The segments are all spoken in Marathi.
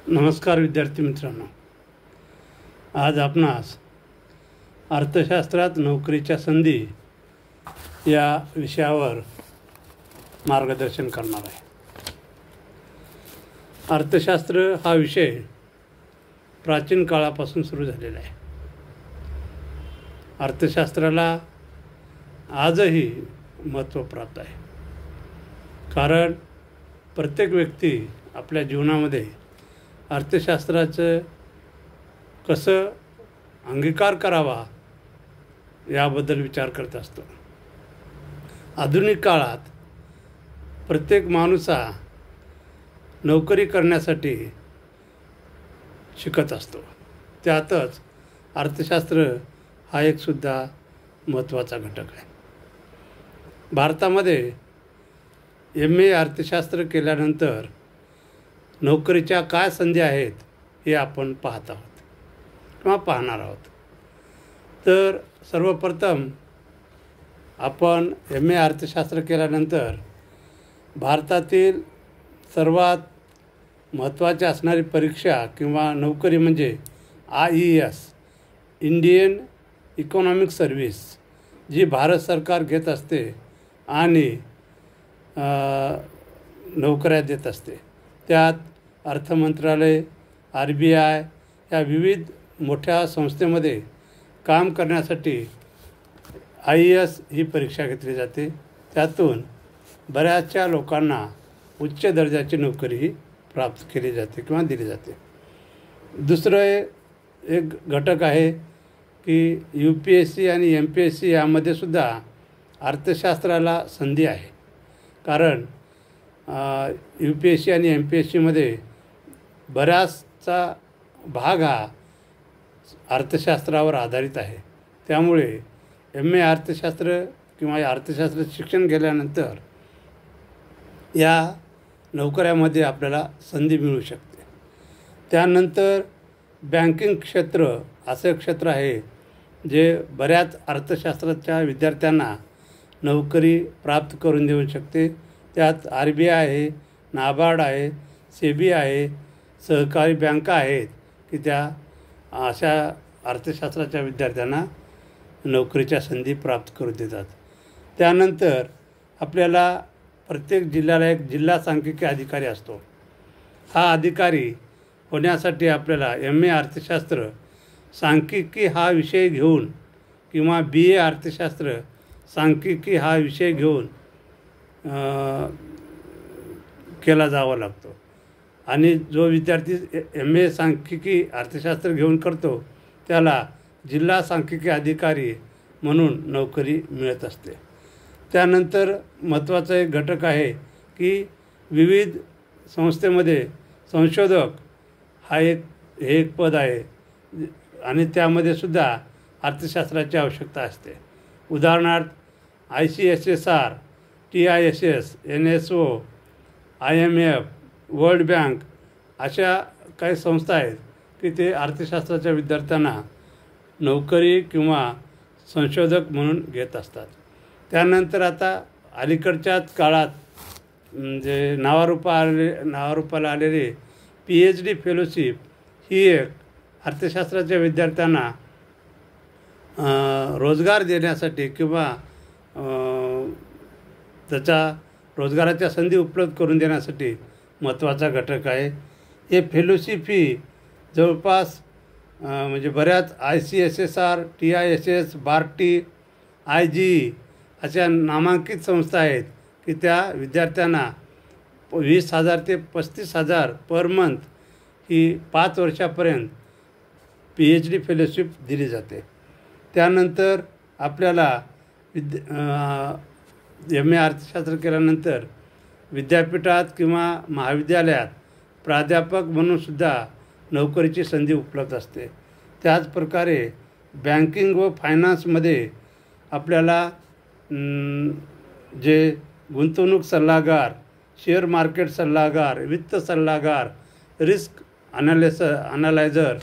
नमस्कार विद्यार्थी मित्रांनो, आज आपणास अर्थशास्त्रात नोकरीच्या संधी या विषयावर मार्गदर्शन करणार आहे. अर्थशास्त्र हा विषय प्राचीन काळापासून सुरू झालेला आहे. अर्थशास्त्राला आजही महत्त्व प्राप्त आहे, कारण प्रत्येक व्यक्ती आपल्या जीवनामध्ये अर्थशास्त्राचं कसं अंगीकार करावा याबद्दल विचार करत असतो. आधुनिक काळात प्रत्येक माणूस हा नोकरी करण्यासाठी शिकत असतो. त्यातच अर्थशास्त्र हा एक सुद्धा महत्त्वाचा घटक आहे. भारतामध्ये MA अर्थशास्त्र केल्यानंतर नोकरीच्या काय संधी आहेत हे आपण पाहत आहोत किंवा पाहणार आहोत. तर सर्वप्रथम आपण MA अर्थशास्त्र केल्यानंतर भारतातील सर्वात महत्त्वाची असणारी परीक्षा किंवा नोकरी म्हणजे IES, इंडियन इकॉनॉमिक सर्व्हिस, जी भारत सरकार घेत असते आणि नोकऱ्या देत असते. त्यात अर्थ मंत्रालय, RBI या विविध मोठ्या संस्थेमध्ये काम करण्यासाठी IES ही परीक्षा घेतली जाते. त्यातून बऱ्याचशा लोकांना उच्च दर्जाची नोकरीही प्राप्त केली जाते किंवा दिली जाते. दुसरं एक घटक आहे की UPSC आणि MPSC यामध्ये सुद्धा अर्थशास्त्राला संधी आहे, कारण UPSC आणि MPSCमध्ये बराचसा भाग हा अर्थशास्त्रावर आधारित आहे. त्यामुळे MA अर्थशास्त्र किंवा अर्थशास्त्र शिक्षण घेतल्यानंतर या नोकऱ्यामध्ये आपल्याला संधी मिळू शकते. त्यानंतर बँकिंग क्षेत्र असं क्षेत्र आहे जे बऱ्याच अर्थशास्त्राच्या विद्यार्थ्यांना नोकरी प्राप्त करून देऊ शकते. त्यात RBI आहे, NABARD आहे, SEBI आहे, सहकारी बँका आहेत की त्या अशा अर्थशास्त्राच्या विद्यार्थ्यांना नोकरीच्या संधी प्राप्त करून देतात. त्यानंतर आपल्याला प्रत्येक जिल्ह्याला एक जिल्हा सांख्यिकी अधिकारी असतो. हा अधिकारी होण्यासाठी आपल्याला MA अर्थशास्त्र सांख्यिकी हा विषय घेऊन किंवा BA अर्थशास्त्र सांख्यिकी हा विषय घेऊन केला जावा लागतो. आणि जो विद्यार्थी MA सांख्यिकी अर्थशास्त्र घेऊन करतो त्याला जिल्हा सांख्यिकी अधिकारी म्हणून नोकरी मिळत असते. त्यानंतर महत्त्वाचा एक घटक आहे की विविध संस्थेमध्ये संशोधक हा एक पद आहे आणि त्यामध्ये सुद्धा अर्थशास्त्राची आवश्यकता असते. उदाहरणार्थ ICSSR, TISS, NSO, IMF, world bank अशा काही संस्था आहेत की ते अर्थशास्त्राच्या विद्यार्थ्यांना नोकरी किंवा संशोधक म्हणून घेत असतात. त्यानंतर आता अलीकडच्याच काळात जे नावारूपाला आलेले PhD फेलोशिप ही एक अर्थशास्त्राच्या विद्यार्थ्यांना रोजगार देण्यासाठी किंवा त्याचा रोजगाराच्या संधी उपलब्ध करून देण्यासाठी महत्त्वाचा घटक आहे. हे फेलोशिप ही जवळपास म्हणजे बऱ्याच ICSSR, TISS, BARTI, IGE अशा नामांकित संस्था आहेत की त्या विद्यार्थ्यांना 20,000 ते 35,000 पर मंथ ही 5 वर्षापर्यंत PhD फेलोशिप दिली जाते. त्यानंतर आपल्याला MA अर्थशास्त्र केल्यानंतर विद्यापीठात किंवा महाविद्यालयात प्राध्यापक म्हणूनसुद्धा नोकरीची संधी उपलब्ध असते. त्याचप्रकारे बँकिंग व फायनान्समध्ये आपल्याला जे गुंतवणूक सल्लागार, शेअर मार्केट सल्लागार, वित्त सल्लागार, रिस्क अनालायझर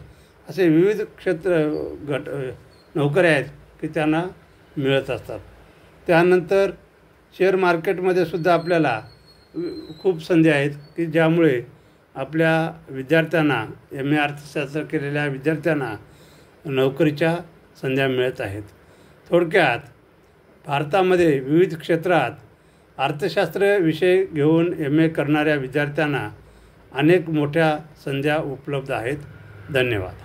असे विविध नोकऱ्या आहेत की त्यांना मिळत असतात. त्यानंतर शेअर मार्केटमध्ये सुद्धा आपल्याला खूप संधी आहेत की ज्यामुळे आपल्या विद्यार्थ्यांना MA अर्थशास्त्र केलेल्या विद्यार्थ्यांना नोकरीच्या संध्या मिळत आहेत. थोडक्यात भारतामध्ये विविध क्षेत्रात अर्थशास्त्र विषय घेऊन MA करणाऱ्या विद्यार्थ्यांना अनेक मोठ्या संध्या उपलब्ध आहेत. धन्यवाद.